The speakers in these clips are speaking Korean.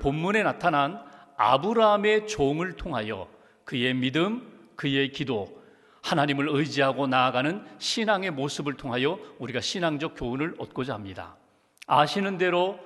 본문에 나타난 아브라함의 종을 통하여 그의 믿음, 그의 기도, 하나님을 의지하고 나아가는 신앙의 모습을 통하여 우리가 신앙적 교훈을 얻고자 합니다. 아시는 대로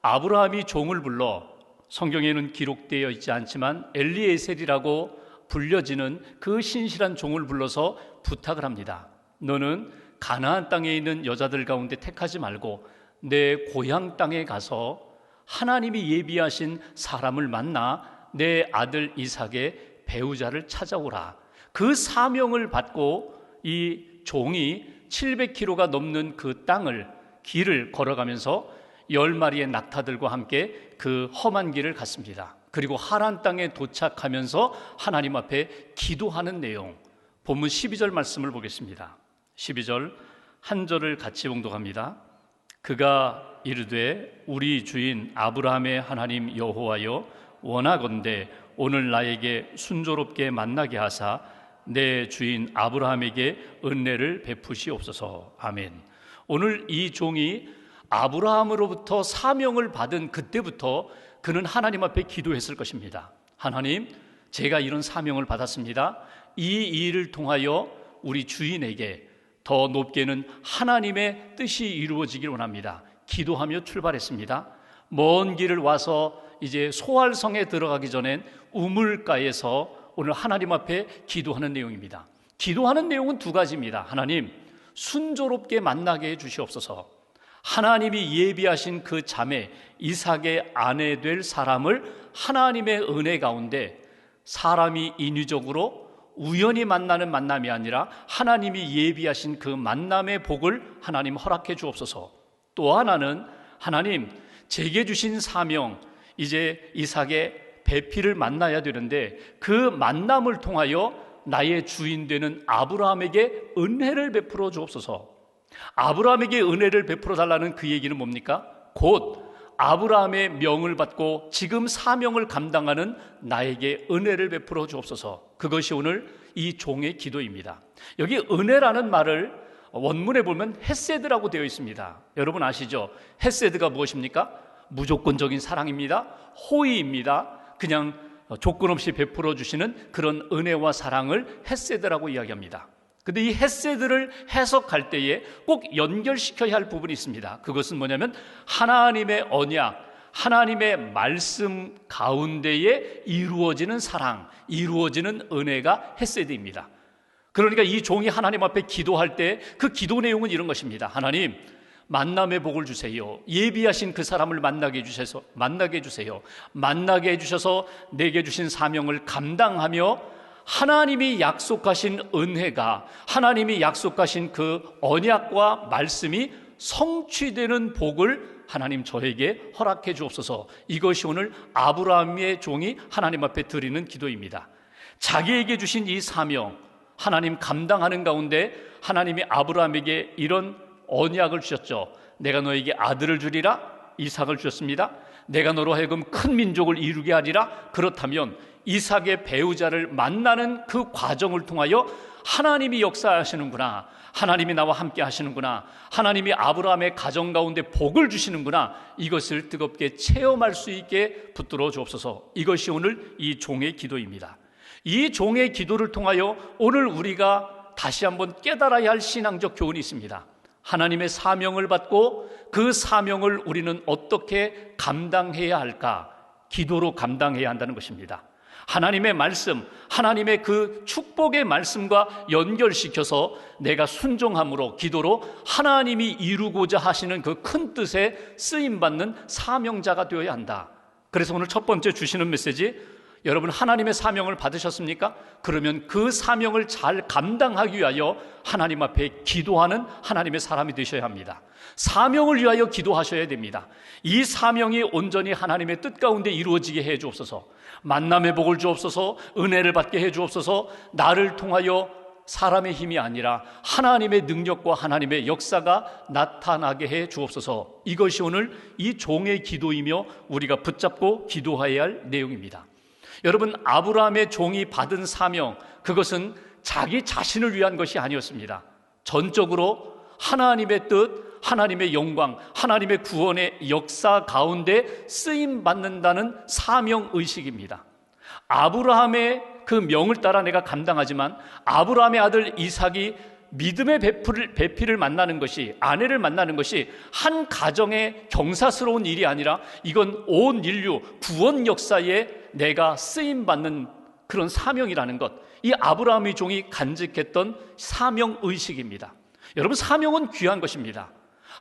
아브라함이 종을 불러 성경에는 기록되어 있지 않지만 엘리에셀이라고 불려지는 그 신실한 종을 불러서 부탁을 합니다. 너는 가나안 땅에 있는 여자들 가운데 택하지 말고 내 고향 땅에 가서 하나님이 예비하신 사람을 만나 내 아들 이삭의 배우자를 찾아오라. 그 사명을 받고 이 종이 700km가 넘는 그 땅을 길을 걸어가면서 10마리의 낙타들과 함께 그 험한 길을 갔습니다. 그리고 하란 땅에 도착하면서 하나님 앞에 기도하는 내용, 본문 12절 말씀을 보겠습니다. 12절 한 절을 같이 봉독합니다. 그가 이르되 우리 주인 아브라함의 하나님 여호와여 원하건대 오늘 나에게 순조롭게 만나게 하사 내 주인 아브라함에게 은혜를 베푸시옵소서. 아멘. 오늘 이 종이 아브라함으로부터 사명을 받은 그때부터 그는 하나님 앞에 기도했을 것입니다. 하나님, 제가 이런 사명을 받았습니다. 이 일을 통하여 우리 주인에게 더 높게는 하나님의 뜻이 이루어지길 원합니다. 기도하며 출발했습니다. 먼 길을 와서 이제 소알성에 들어가기 전엔 우물가에서 오늘 하나님 앞에 기도하는 내용입니다. 기도하는 내용은 두 가지입니다. 하나님, 순조롭게 만나게 해주시옵소서. 하나님이 예비하신 그 자매 이삭의 아내 될 사람을 하나님의 은혜 가운데 사람이 인위적으로 우연히 만나는 만남이 아니라 하나님이 예비하신 그 만남의 복을 하나님 허락해 주옵소서. 또 하나는 하나님, 제게 주신 사명, 이제 이삭의 배필을 만나야 되는데 그 만남을 통하여 나의 주인 되는 아브라함에게 은혜를 베풀어 주옵소서. 아브라함에게 은혜를 베풀어 달라는 그 얘기는 뭡니까? 곧 아브라함의 명을 받고 지금 사명을 감당하는 나에게 은혜를 베풀어 주옵소서. 그것이 오늘 이 종의 기도입니다. 여기 은혜라는 말을 원문에 보면 헤세드라고 되어 있습니다. 여러분 아시죠? 헤세드가 무엇입니까? 무조건적인 사랑입니다. 호의입니다. 그냥 조건 없이 베풀어 주시는 그런 은혜와 사랑을 헤세드라고 이야기합니다. 근데 이 헤세드를 해석할 때에 꼭 연결시켜야 할 부분이 있습니다. 그것은 뭐냐면 하나님의 언약, 하나님의 말씀 가운데에 이루어지는 사랑, 이루어지는 은혜가 헤세드입니다. 그러니까 이 종이 하나님 앞에 기도할 때 그 기도 내용은 이런 것입니다. 하나님, 만남의 복을 주세요. 예비하신 그 사람을 만나게 해주셔서 만나게 해주셔서 내게 주신 사명을 감당하며 하나님이 약속하신 은혜가, 하나님이 약속하신 그 언약과 말씀이 성취되는 복을 하나님 저에게 허락해 주옵소서. 이것이 오늘 아브라함의 종이 하나님 앞에 드리는 기도입니다. 자기에게 주신 이 사명, 하나님 감당하는 가운데 하나님이 아브라함에게 이런 언약을 주셨죠. 내가 너에게 아들을 주리라, 이삭을 주셨습니다. 내가 너로 하여금 큰 민족을 이루게 하리라. 그렇다면 이삭의 배우자를 만나는 그 과정을 통하여 하나님이 역사하시는구나, 하나님이 나와 함께 하시는구나, 하나님이 아브라함의 가정 가운데 복을 주시는구나, 이것을 뜨겁게 체험할 수 있게 붙들어 주옵소서. 이것이 오늘 이 종의 기도입니다. 이 종의 기도를 통하여 오늘 우리가 다시 한번 깨달아야 할 신앙적 교훈이 있습니다. 하나님의 사명을 받고 그 사명을 우리는 어떻게 감당해야 할까? 기도로 감당해야 한다는 것입니다. 하나님의 말씀, 하나님의 그 축복의 말씀과 연결시켜서 내가 순종함으로, 기도로 하나님이 이루고자 하시는 그 큰 뜻에 쓰임받는 사명자가 되어야 한다. 그래서 오늘 첫 번째 주시는 메시지, 여러분 하나님의 사명을 받으셨습니까? 그러면 그 사명을 잘 감당하기 위하여 하나님 앞에 기도하는 하나님의 사람이 되셔야 합니다. 사명을 위하여 기도하셔야 됩니다. 이 사명이 온전히 하나님의 뜻 가운데 이루어지게 해 주옵소서. 만남의 복을 주옵소서. 은혜를 받게 해 주옵소서. 나를 통하여 사람의 힘이 아니라 하나님의 능력과 하나님의 역사가 나타나게 해 주옵소서. 이것이 오늘 이 종의 기도이며 우리가 붙잡고 기도해야 할 내용입니다. 여러분, 아브라함의 종이 받은 사명, 그것은 자기 자신을 위한 것이 아니었습니다. 전적으로 하나님의 뜻, 하나님의 영광, 하나님의 구원의 역사 가운데 쓰임 받는다는 사명 의식입니다. 아브라함의 그 명을 따라 내가 감당하지만 아브라함의 아들 이삭이 믿음의 배필을 만나는 것이, 아내를 만나는 것이 한 가정의 경사스러운 일이 아니라 이건 온 인류 구원 역사에 내가 쓰임받는 그런 사명이라는 것, 이 아브라함의 종이 간직했던 사명 의식입니다. 여러분, 사명은 귀한 것입니다.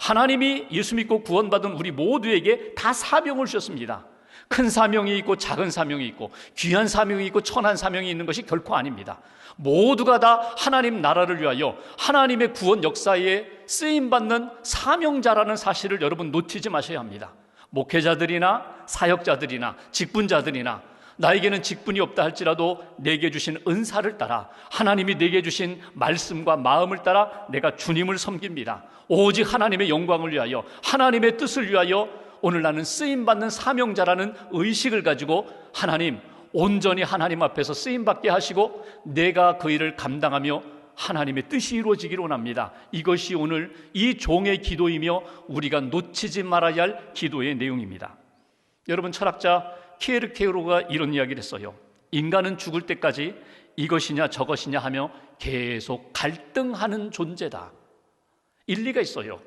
하나님이 예수 믿고 구원받은 우리 모두에게 다 사명을 주셨습니다. 큰 사명이 있고 작은 사명이 있고 귀한 사명이 있고 천한 사명이 있는 것이 결코 아닙니다. 모두가 다 하나님 나라를 위하여 하나님의 구원 역사에 쓰임받는 사명자라는 사실을 여러분 놓치지 마셔야 합니다. 목회자들이나 사역자들이나 직분자들이나 나에게는 직분이 없다 할지라도 내게 주신 은사를 따라 하나님이 내게 주신 말씀과 마음을 따라 내가 주님을 섬깁니다. 오직 하나님의 영광을 위하여 하나님의 뜻을 위하여 오늘 나는 쓰임받는 사명자라는 의식을 가지고 하나님, 온전히 하나님 앞에서 쓰임받게 하시고 내가 그 일을 감당하며 하나님의 뜻이 이루어지기를 원합니다. 이것이 오늘 이 종의 기도이며 우리가 놓치지 말아야 할 기도의 내용입니다. 여러분, 철학자 키에르케고르가 이런 이야기를 했어요. 인간은 죽을 때까지 이것이냐 저것이냐 하며 계속 갈등하는 존재다. 일리가 있어요.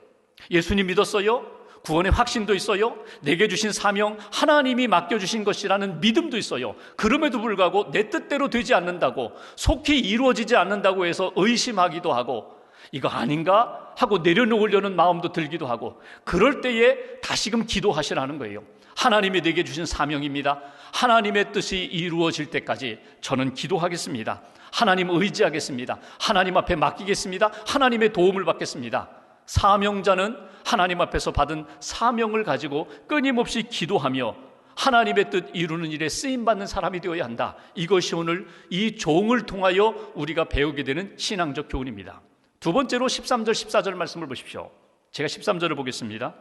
예수님 믿었어요. 구원의 확신도 있어요. 내게 주신 사명, 하나님이 맡겨주신 것이라는 믿음도 있어요. 그럼에도 불구하고 내 뜻대로 되지 않는다고, 속히 이루어지지 않는다고 해서 의심하기도 하고 이거 아닌가 하고 내려놓으려는 마음도 들기도 하고, 그럴 때에 다시금 기도하시라는 거예요. 하나님이 내게 주신 사명입니다. 하나님의 뜻이 이루어질 때까지 저는 기도하겠습니다. 하나님 의지하겠습니다. 하나님 앞에 맡기겠습니다. 하나님의 도움을 받겠습니다. 사명자는 하나님 앞에서 받은 사명을 가지고 끊임없이 기도하며 하나님의 뜻 이루는 일에 쓰임받는 사람이 되어야 한다. 이것이 오늘 이 종을 통하여 우리가 배우게 되는 신앙적 교훈입니다. 두 번째로 13절 14절 말씀을 보십시오. 제가 13절을 보겠습니다.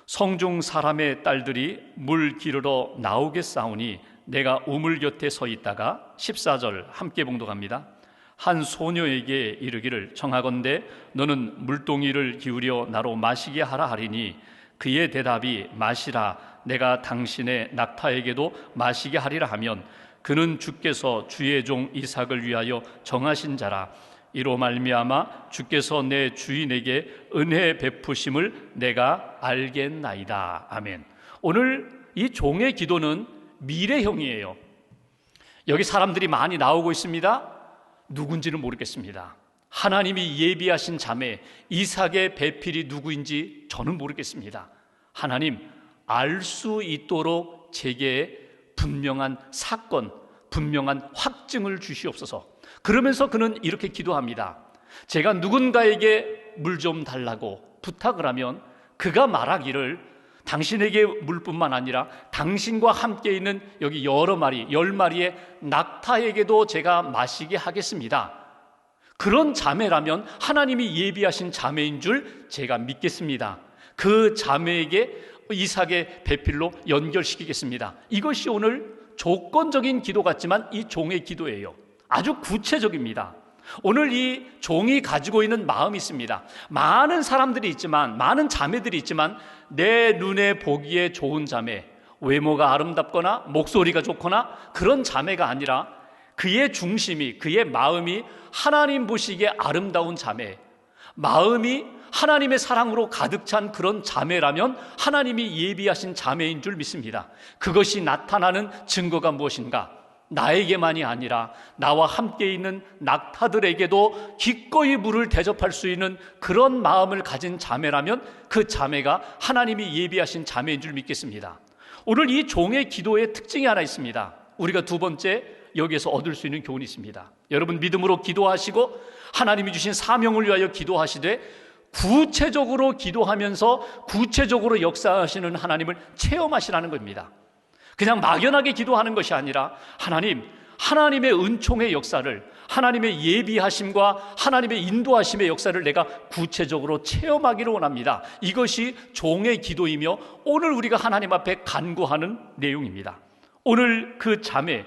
성중 사람의 딸들이 물 기르러 나오겠사오니 내가 우물 곁에 서 있다가 14절 함께 봉독합니다. 한 소녀에게 이르기를 청하건대 너는 물동이를 기울여 나로 마시게 하라 하리니 그의 대답이 마시라 내가 당신의 낙타에게도 마시게 하리라 하면 그는 주께서 주의 종 이삭을 위하여 정하신 자라. 이로 말미암아 주께서 내 주인에게 은혜 베푸심을 내가 알겠나이다. 아멘. 오늘 이 종의 기도는 미래형이에요. 여기 사람들이 많이 나오고 있습니다. 누군지는 모르겠습니다. 하나님이 예비하신 자매 이삭의 배필이 누구인지 저는 모르겠습니다. 하나님, 알 수 있도록 제게 분명한 사건, 분명한 확증을 주시옵소서. 그러면서 그는 이렇게 기도합니다. 제가 누군가에게 물 좀 달라고 부탁을 하면 그가 말하기를 당신에게 물뿐만 아니라 당신과 함께 있는 여기 여러 마리, 10마리의 낙타에게도 제가 마시게 하겠습니다. 그런 자매라면 하나님이 예비하신 자매인 줄 제가 믿겠습니다. 그 자매에게 이삭의 배필로 연결시키겠습니다. 이것이 오늘 조건적인 기도 같지만 이 종의 기도예요. 아주 구체적입니다. 오늘 이 종이 가지고 있는 마음이 있습니다. 많은 사람들이 있지만, 많은 자매들이 있지만 내 눈에 보기에 좋은 자매, 외모가 아름답거나 목소리가 좋거나 그런 자매가 아니라 그의 중심이, 그의 마음이 하나님 보시기에 아름다운 자매, 마음이 하나님의 사랑으로 가득 찬 그런 자매라면 하나님이 예비하신 자매인 줄 믿습니다. 그것이 나타나는 증거가 무엇인가? 나에게만이 아니라 나와 함께 있는 낙타들에게도 기꺼이 물을 대접할 수 있는 그런 마음을 가진 자매라면 그 자매가 하나님이 예비하신 자매인 줄 믿겠습니다. 오늘 이 종의 기도의 특징이 하나 있습니다. 우리가 두 번째 여기에서 얻을 수 있는 교훈이 있습니다. 여러분, 믿음으로 기도하시고 하나님이 주신 사명을 위하여 기도하시되 구체적으로 기도하면서 구체적으로 역사하시는 하나님을 체험하시라는 겁니다. 그냥 막연하게 기도하는 것이 아니라 하나님의 은총의 역사를, 하나님의 예비하심과 하나님의 인도하심의 역사를 내가 구체적으로 체험하기를 원합니다. 이것이 종의 기도이며 오늘 우리가 하나님 앞에 간구하는 내용입니다. 오늘 그 자매,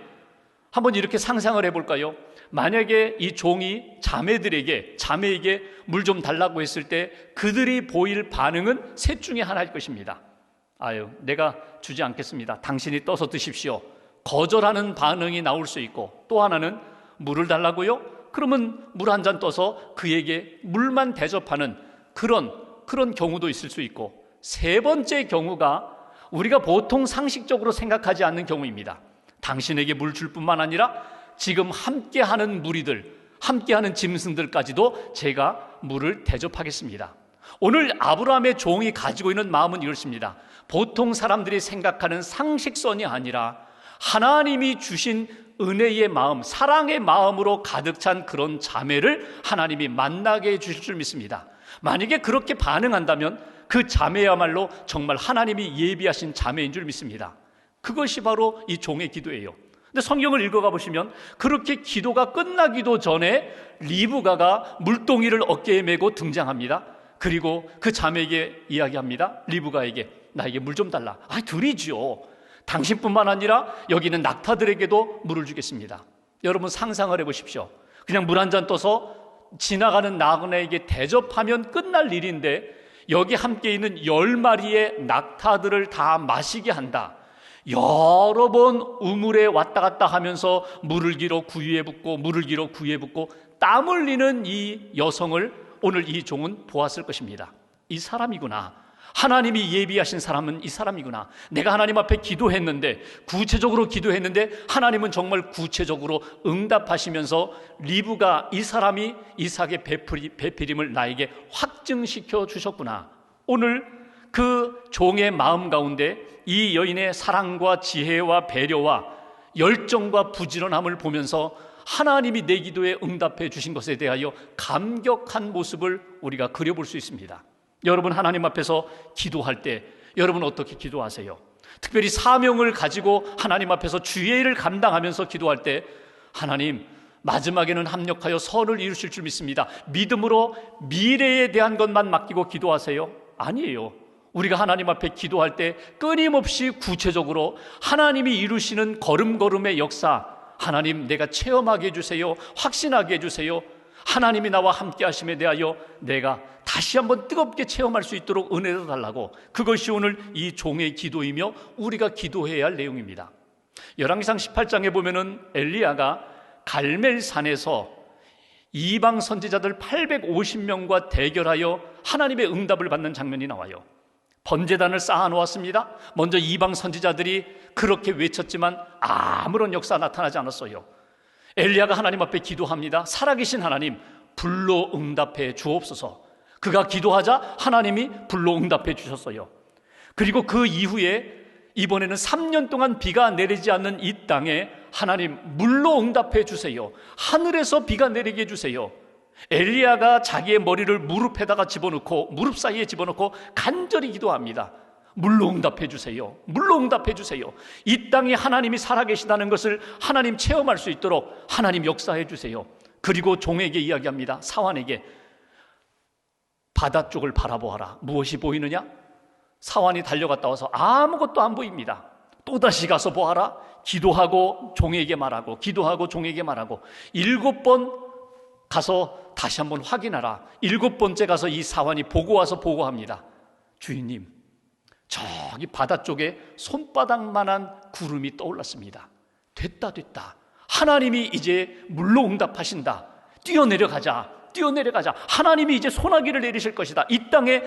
한번 이렇게 상상을 해볼까요? 만약에 이 종이 자매에게 물 좀 달라고 했을 때 그들이 보일 반응은 셋 중에 하나일 것입니다. 아유, 내가 주지 않겠습니다. 당신이 떠서 드십시오. 거절하는 반응이 나올 수 있고, 또 하나는 물을 달라고요? 그러면 물 한 잔 떠서 그에게 물만 대접하는 그런 경우도 있을 수 있고, 세 번째 경우가 우리가 보통 상식적으로 생각하지 않는 경우입니다. 당신에게 물 줄 뿐만 아니라 지금 함께하는 무리들, 함께하는 짐승들까지도 제가 물을 대접하겠습니다. 오늘 아브라함의 종이 가지고 있는 마음은 이렇습니다. 보통 사람들이 생각하는 상식선이 아니라 하나님이 주신 은혜의 마음, 사랑의 마음으로 가득 찬 그런 자매를 하나님이 만나게 해주실 줄 믿습니다. 만약에 그렇게 반응한다면 그 자매야말로 정말 하나님이 예비하신 자매인 줄 믿습니다. 그것이 바로 이 종의 기도예요. 근데 성경을 읽어가 보시면 그렇게 기도가 끝나기도 전에 리브가가 물동이를 어깨에 메고 등장합니다. 그리고 그 자매에게 이야기합니다. 리브가에게 나에게 물 좀 달라. 드리지요. 당신뿐만 아니라 여기는 낙타들에게도 물을 주겠습니다. 여러분 상상을 해보십시오. 그냥 물 한 잔 떠서 지나가는 나그네에게 대접하면 끝날 일인데 여기 함께 있는 10마리의 낙타들을 다 마시게 한다. 여러 번 우물에 왔다 갔다 하면서 물을 길어 구유에 붓고 물을 길어 구유에 붓고 땀 흘리는 이 여성을 오늘 이 종은 보았을 것입니다. 이 사람이구나. 하나님이 예비하신 사람은 이 사람이구나. 내가 하나님 앞에 기도했는데, 구체적으로 기도했는데 하나님은 정말 구체적으로 응답하시면서 리브가 이 사람이 이삭의 배필임을 나에게 확증시켜 주셨구나. 오늘 그 종의 마음 가운데 이 여인의 사랑과 지혜와 배려와 열정과 부지런함을 보면서 하나님이 내 기도에 응답해 주신 것에 대하여 감격한 모습을 우리가 그려볼 수 있습니다. 여러분 하나님 앞에서 기도할 때 여러분 어떻게 기도하세요? 특별히 사명을 가지고 하나님 앞에서 주의 일을 감당하면서 기도할 때 하나님 마지막에는 합력하여 선을 이루실 줄 믿습니다. 믿음으로 미래에 대한 것만 맡기고 기도하세요? 아니에요. 우리가 하나님 앞에 기도할 때 끊임없이 구체적으로 하나님이 이루시는 걸음걸음의 역사, 하나님 내가 체험하게 해주세요. 확신하게 해주세요. 하나님이 나와 함께 하심에 대하여 내가 다시 한번 뜨겁게 체험할 수 있도록 은혜를 달라고, 그것이 오늘 이 종의 기도이며 우리가 기도해야 할 내용입니다. 열왕기상 18장에 보면은 엘리야가 갈멜산에서 이방 선지자들 850명과 대결하여 하나님의 응답을 받는 장면이 나와요. 번제단을 쌓아놓았습니다. 먼저 이방 선지자들이 그렇게 외쳤지만 아무런 역사 나타나지 않았어요. 엘리야가 하나님 앞에 기도합니다. 살아계신 하나님, 불로 응답해 주옵소서. 그가 기도하자 하나님이 불로 응답해 주셨어요. 그리고 그 이후에 이번에는 3년 동안 비가 내리지 않는 이 땅에 하나님 물로 응답해 주세요. 하늘에서 비가 내리게 해주세요. 엘리야가 자기의 머리를 무릎 사이에 집어넣고 간절히 기도합니다. 물로 응답해 주세요. 물로 응답해 주세요. 이 땅에 하나님이 살아계시다는 것을 하나님 체험할 수 있도록 하나님 역사해 주세요. 그리고 종에게 이야기합니다. 사환에게 바다 쪽을 바라보아라. 무엇이 보이느냐? 사환이 달려갔다 와서 아무것도 안 보입니다. 또다시 가서 보아라. 기도하고 종에게 말하고 기도하고 종에게 말하고 7번 가서 다시 한번 확인하라. 7번째 가서 이 사환이 보고 와서 보고합니다. 주인님, 저기 바다 쪽에 손바닥만한 구름이 떠올랐습니다. 됐다. 하나님이 이제 물로 응답하신다. 뛰어내려가자. 하나님이 이제 소나기를 내리실 것이다. 이 땅에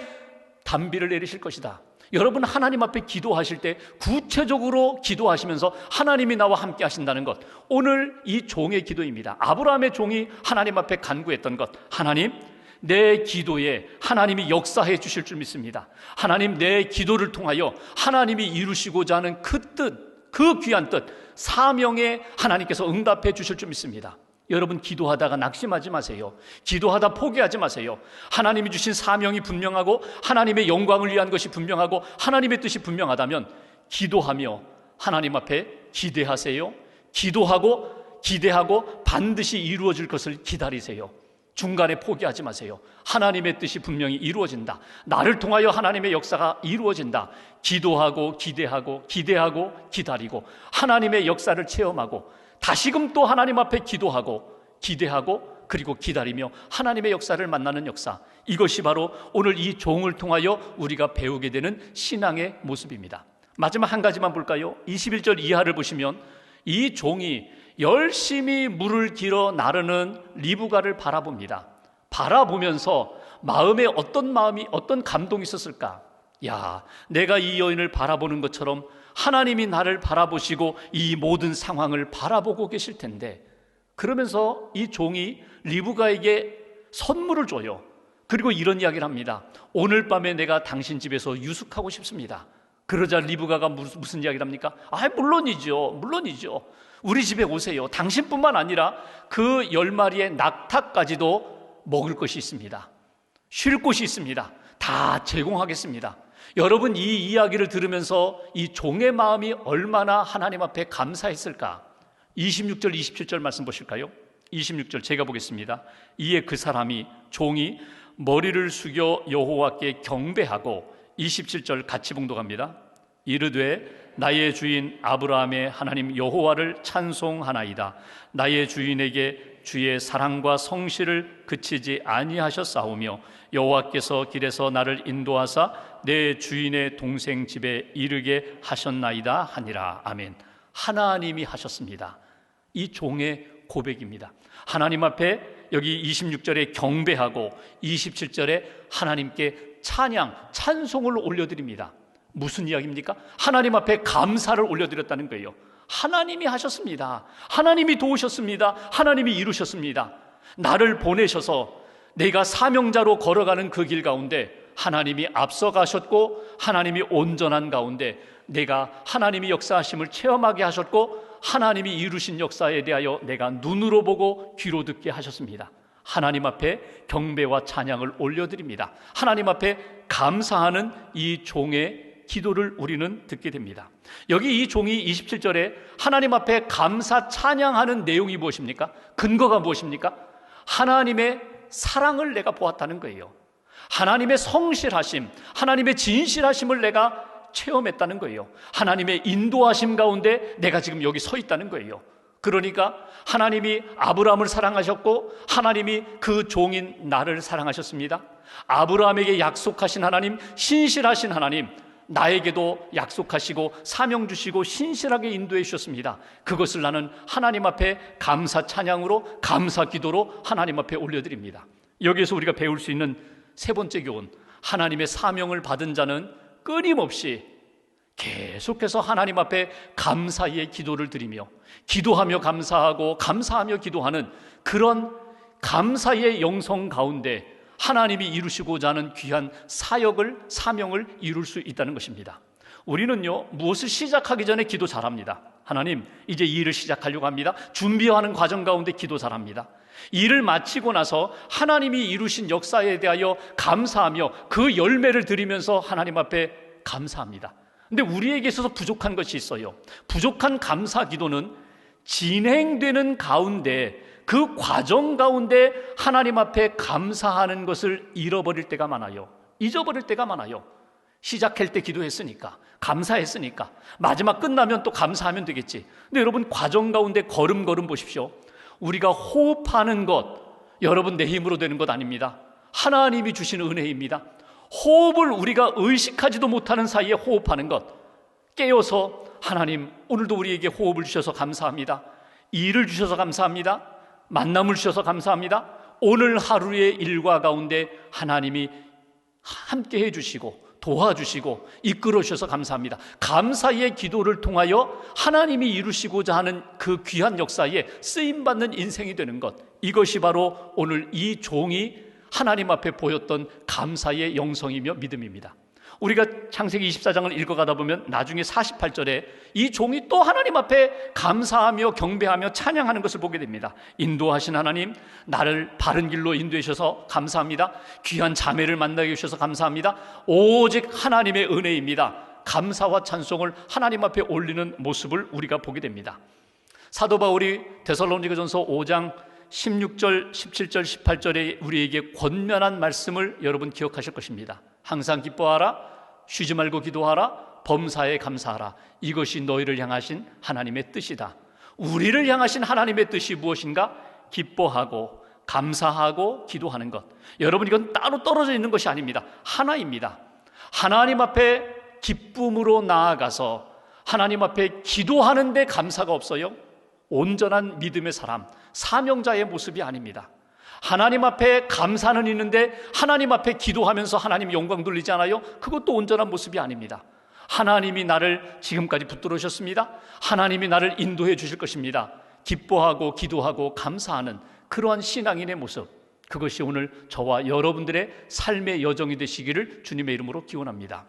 단비를 내리실 것이다. 여러분 하나님 앞에 기도하실 때 구체적으로 기도하시면서 하나님이 나와 함께 하신다는 것, 오늘 이 종의 기도입니다. 아브라함의 종이 하나님 앞에 간구했던 것, 하나님 내 기도에 하나님이 역사해 주실 줄 믿습니다. 하나님 내 기도를 통하여 하나님이 이루시고자 하는 그 뜻, 그 귀한 뜻, 사명에 하나님께서 응답해 주실 줄 믿습니다. 여러분 기도하다가 낙심하지 마세요. 기도하다 포기하지 마세요. 하나님이 주신 사명이 분명하고 하나님의 영광을 위한 것이 분명하고 하나님의 뜻이 분명하다면 기도하며 하나님 앞에 기대하세요. 기대하고 반드시 이루어질 것을 기다리세요. 중간에 포기하지 마세요. 하나님의 뜻이 분명히 이루어진다. 나를 통하여 하나님의 역사가 이루어진다. 기도하고 기다리고 하나님의 역사를 체험하고 다시금 또 하나님 앞에 기도하고 기대하고 그리고 기다리며 하나님의 역사를 만나는 역사, 이것이 바로 오늘 이 종을 통하여 우리가 배우게 되는 신앙의 모습입니다. 마지막 한 가지만 볼까요? 21절 이하를 보시면 이 종이 열심히 물을 길어 나르는 리브가를 바라봅니다. 바라보면서 마음에 어떤 감동이 있었을까? 야, 내가 이 여인을 바라보는 것처럼 하나님이 나를 바라보시고 이 모든 상황을 바라보고 계실 텐데, 그러면서 이 종이 리브가에게 선물을 줘요. 그리고 이런 이야기를 합니다. 오늘 밤에 내가 당신 집에서 유숙하고 싶습니다. 그러자 리브가가 무슨 이야기를 합니까? 물론이죠. 우리 집에 오세요. 당신뿐만 아니라 그 10마리의 낙타까지도 먹을 것이 있습니다. 쉴 곳이 있습니다. 다 제공하겠습니다. 여러분, 이 이야기를 들으면서 이 종의 마음이 얼마나 하나님 앞에 감사했을까? 26절, 27절 말씀 보실까요? 26절 제가 보겠습니다. 이에 그 사람이, 종이 머리를 숙여 여호와께 경배하고, 27절 같이 봉독합니다. 이르되 나의 주인 아브라함의 하나님 여호와를 찬송하나이다. 나의 주인에게 주의 사랑과 성실을 그치지 아니하셨사오며 여호와께서 길에서 나를 인도하사 내 주인의 동생 집에 이르게 하셨나이다 하니라. 아멘. 하나님이 하셨습니다. 이 종의 고백입니다. 하나님 앞에 여기 26절에 경배하고 27절에 하나님께 찬송을 올려드립니다. 무슨 이야기입니까? 하나님 앞에 감사를 올려드렸다는 거예요. 하나님이 하셨습니다. 하나님이 도우셨습니다. 하나님이 이루셨습니다. 나를 보내셔서 내가 사명자로 걸어가는 그 길 가운데 하나님이 앞서가셨고, 하나님이 온전한 가운데 내가 하나님이 역사하심을 체험하게 하셨고, 하나님이 이루신 역사에 대하여 내가 눈으로 보고 귀로 듣게 하셨습니다. 하나님 앞에 경배와 찬양을 올려드립니다. 하나님 앞에 감사하는 이 종의 기도를 우리는 듣게 됩니다. 여기 이 종이 27절에 하나님 앞에 감사 찬양하는 내용이 무엇입니까? 근거가 무엇입니까? 하나님의 사랑을 내가 보았다는 거예요. 하나님의 성실하심, 하나님의 진실하심을 내가 체험했다는 거예요. 하나님의 인도하심 가운데 내가 지금 여기 서 있다는 거예요. 그러니까 하나님이 아브라함을 사랑하셨고 하나님이 그 종인 나를 사랑하셨습니다. 아브라함에게 약속하신 하나님, 신실하신 하나님, 나에게도 약속하시고 사명 주시고 신실하게 인도해 주셨습니다. 그것을 나는 하나님 앞에 감사 찬양으로, 감사 기도로 하나님 앞에 올려드립니다. 여기에서 우리가 배울 수 있는 세 번째 교훈, 하나님의 사명을 받은 자는 끊임없이 계속해서 하나님 앞에 감사의 기도를 드리며, 기도하며 감사하고 감사하며 기도하는 그런 감사의 영성 가운데 하나님이 이루시고자 하는 귀한 사명을 이룰 수 있다는 것입니다. 우리는요, 무엇을 시작하기 전에 기도 잘합니다. 하나님, 이제 이 일을 시작하려고 합니다. 준비하는 과정 가운데 기도 잘합니다. 일을 마치고 나서 하나님이 이루신 역사에 대하여 감사하며 그 열매를 드리면서 하나님 앞에 감사합니다. 근데 우리에게 있어서 부족한 것이 있어요. 부족한 감사 기도는 진행되는 가운데, 그 과정 가운데 하나님 앞에 감사하는 것을 잃어버릴 때가 많아요. 잊어버릴 때가 많아요. 시작할 때 기도했으니까, 감사했으니까 마지막 끝나면 또 감사하면 되겠지. 근데 여러분, 과정 가운데 걸음걸음 보십시오. 우리가 호흡하는 것, 여러분 내 힘으로 되는 것 아닙니다. 하나님이 주신 은혜입니다. 호흡을 우리가 의식하지도 못하는 사이에 호흡하는 것, 깨어서 하나님 오늘도 우리에게 호흡을 주셔서 감사합니다. 일을 주셔서 감사합니다. 만남을 주셔서 감사합니다. 오늘 하루의 일과 가운데 하나님이 함께 해주시고 도와주시고 이끌어 주셔서 감사합니다. 감사의 기도를 통하여 하나님이 이루시고자 하는 그 귀한 역사에 쓰임받는 인생이 되는 것, 이것이 바로 오늘 이 종이 하나님 앞에 보였던 감사의 영성이며 믿음입니다. 우리가 창세기 24장을 읽어가다 보면 나중에 48절에 이 종이 또 하나님 앞에 감사하며 경배하며 찬양하는 것을 보게 됩니다. 인도하신 하나님, 나를 바른 길로 인도해 주셔서 감사합니다. 귀한 자매를 만나게 해주셔서 감사합니다. 오직 하나님의 은혜입니다. 감사와 찬송을 하나님 앞에 올리는 모습을 우리가 보게 됩니다. 사도 바울이 데살로니가전서 5장 16절, 17절, 18절에 우리에게 권면한 말씀을 여러분 기억하실 것입니다. 항상 기뻐하라, 쉬지 말고 기도하라, 범사에 감사하라. 이것이 너희를 향하신 하나님의 뜻이다. 우리를 향하신 하나님의 뜻이 무엇인가? 기뻐하고 감사하고 기도하는 것, 여러분 이건 따로 떨어져 있는 것이 아닙니다. 하나입니다. 하나님 앞에 기쁨으로 나아가서 하나님 앞에 기도하는데 감사가 없어요? 온전한 믿음의 사람, 사명자의 모습이 아닙니다. 하나님 앞에 감사는 있는데 하나님 앞에 기도하면서 하나님 영광 돌리지 않아요? 그것도 온전한 모습이 아닙니다. 하나님이 나를 지금까지 붙들으셨습니다. 하나님이 나를 인도해 주실 것입니다. 기뻐하고 기도하고 감사하는 그러한 신앙인의 모습, 그것이 오늘 저와 여러분들의 삶의 여정이 되시기를 주님의 이름으로 기원합니다.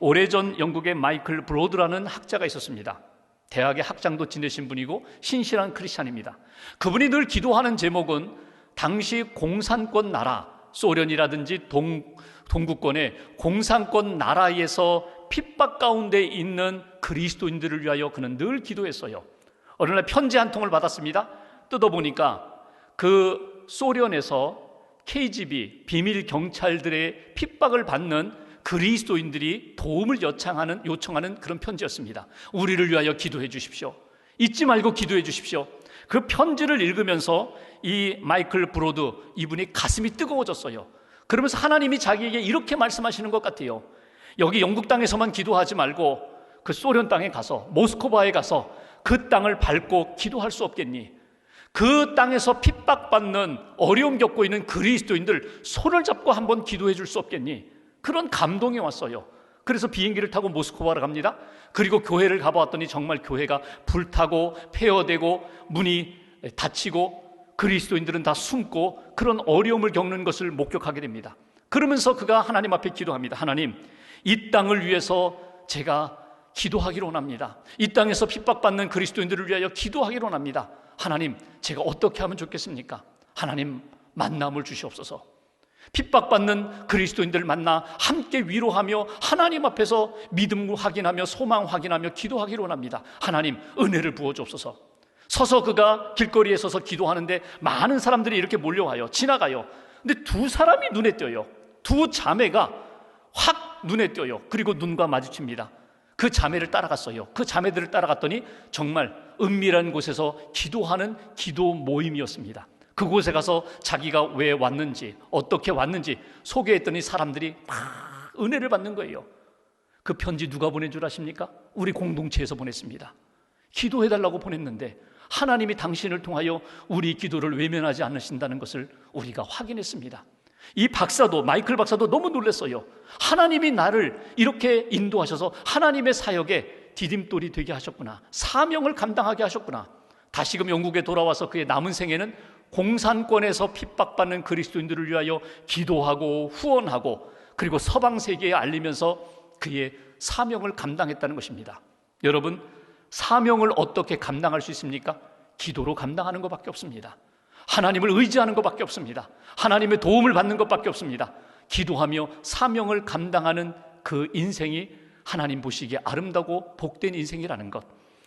오래전 영국의 마이클 브로드라는 학자가 있었습니다. 대학의 학장도 지내신 분이고 신실한 크리스찬입니다. 그분이 늘 기도하는 제목은 당시 공산권 나라, 소련이라든지 동구권의 공산권 나라에서 핍박 가운데 있는 그리스도인들을 위하여 그는 늘 기도했어요. 어느 날 편지 한 통을 받았습니다. 뜯어보니까 그 소련에서 KGB 비밀 경찰들의 핍박을 받는 그리스도인들이 도움을 요청하는 그런 편지였습니다. 우리를 위하여 기도해 주십시오. 잊지 말고 기도해 주십시오. 그 편지를 읽으면서 이 마이클 브로드, 이분이 가슴이 뜨거워졌어요. 그러면서 하나님이 자기에게 이렇게 말씀하시는 것 같아요. 여기 영국 땅에서만 기도하지 말고 그 소련 땅에 가서, 모스크바에 가서 그 땅을 밟고 기도할 수 없겠니? 그 땅에서 핍박받는, 어려움 겪고 있는 그리스도인들 손을 잡고 한번 기도해 줄 수 없겠니? 그런 감동이 왔어요. 그래서 비행기를 타고 모스크바로 갑니다. 그리고 교회를 가보았더니 정말 교회가 불타고 폐허되고 문이 닫히고 그리스도인들은 다 숨고 그런 어려움을 겪는 것을 목격하게 됩니다. 그러면서 그가 하나님 앞에 기도합니다. 하나님, 이 땅을 위해서 제가 기도하기로 원합니다. 이 땅에서 핍박받는 그리스도인들을 위하여 기도하기로 원합니다. 하나님, 제가 어떻게 하면 좋겠습니까? 하나님, 만남을 주시옵소서. 핍박받는 그리스도인들을 만나 함께 위로하며 하나님 앞에서 믿음 확인하며 소망 확인하며 기도하기로 원합니다. 하나님, 은혜를 부어주옵소서. 서서 그가 길거리에 서서 기도하는데 많은 사람들이 이렇게 몰려와요. 지나가요. 근데 두 사람이 눈에 띄어요. 두 자매가 확 눈에 띄어요. 그리고 눈과 마주칩니다. 그 자매를 따라갔어요. 그 자매들을 따라갔더니 정말 은밀한 곳에서 기도하는 기도 모임이었습니다. 그곳에 가서 자기가 왜 왔는지, 어떻게 왔는지 소개했더니 사람들이 막 은혜를 받는 거예요. 그 편지 누가 보낸 줄 아십니까? 우리 공동체에서 보냈습니다. 기도해달라고 보냈는데 하나님이 당신을 통하여 우리 기도를 외면하지 않으신다는 것을 우리가 확인했습니다. 이 박사도, 마이클 박사도 너무 놀랐어요. 하나님이 나를 이렇게 인도하셔서 하나님의 사역에 디딤돌이 되게 하셨구나. 사명을 감당하게 하셨구나. 다시금 영국에 돌아와서 그의 남은 생애는 공산권에서 핍박받는 그리스도인들을 위하여 기도하고 후원하고 그리고 서방 세계에 알리면서 그의 사명을 감당했다는 것입니다. 여러분, 사명을 어떻게 감당할 수 있습니까? 기도로 감당하는 것밖에 없습니다. 하나님을 의지하는 것밖에 없습니다. 하나님의 도움을 받는 것밖에 없습니다. 기도하며 사명을 감당하는 그 인생이 하나님 보시기에 아름다고 복된 인생이라는 것.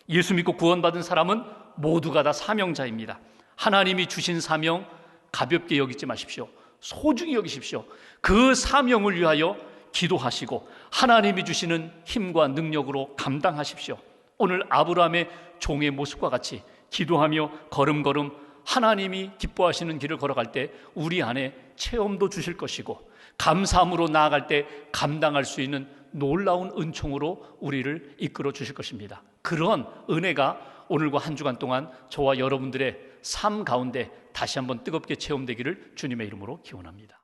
예수 믿고 구원받은 사람은 모두가 다 사명자입니다. 하나님이 주신 사명 가볍게 여기지 마십시오. 소중히 여기십시오. 그 사명을 위하여 기도하시고 하나님이 주시는 힘과 능력으로 감당하십시오. 오늘 아브라함의 종의 모습과 같이 기도하며 걸음걸음 하나님이 기뻐하시는 길을 걸어갈 때 우리 안에 체험도 주실 것이고 감사함으로 나아갈 때 감당할 수 있는 놀라운 은총으로 우리를 이끌어 주실 것입니다. 그런 은혜가 오늘과 한 주간 동안 저와 여러분들의 삶 가운데 다시 한번 뜨겁게 체험되기를 주님의 이름으로 기원합니다.